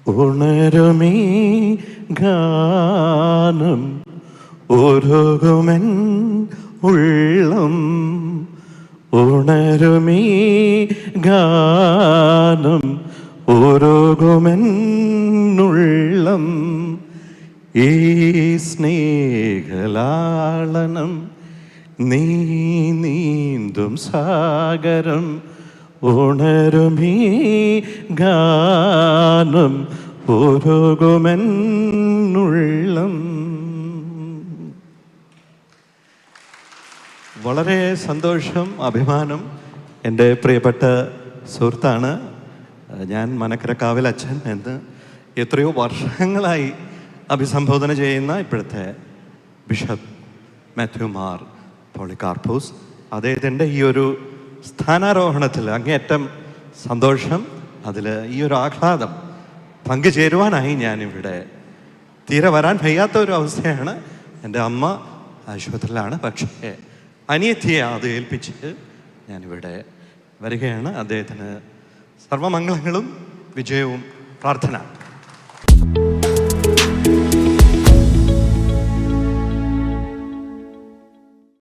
ഉണരുമീ ഗാനം ഉരുകുമെൻ ഉള്ളം. ഉണരുമീ ഗാനം ഉരുകുമെൻ ഉള്ളം. ഈ സ്നേഹലാളനം നീ നീന്തും സാഗരം. ഉണരുമീ ഗാനം ഉരുകുമെൻ ഉള്ളം. വളരെ സന്തോഷം, അഭിമാനം. എൻ്റെ പ്രിയപ്പെട്ട സുഹൃത്താണ് ഞാൻ, മനക്കരക്കാവിൽ അച്ഛൻ എന്ന് എത്രയോ വർഷങ്ങളായി അഭിസംബോധന ചെയ്യുന്ന ഇപ്പോഴത്തെ ബിഷപ്പ് മാത്യു മാർ പോളികാർപ്പോസ്. അദ്ദേഹത്തിൻ്റെ ഈ ഒരു സ്ഥാനാരോഹണത്തിൽ അങ്ങേയറ്റം സന്തോഷം. അതിൽ ഈ ഒരു ആഹ്ലാദം പങ്കുചേരുവാനായി ഞാനിവിടെ തീരെ വരാൻ വയ്യാത്ത ഒരു അവസ്ഥയാണ്. എൻ്റെ അമ്മ ആശുപത്രിയിലാണ്, പക്ഷേ അനിയത്തിയെ അത് ഏൽപ്പിച്ച് ഞാനിവിടെ വരികയാണ്. അദ്ദേഹത്തിന് സർവമംഗളങ്ങളും വിജയവും പ്രാർത്ഥന.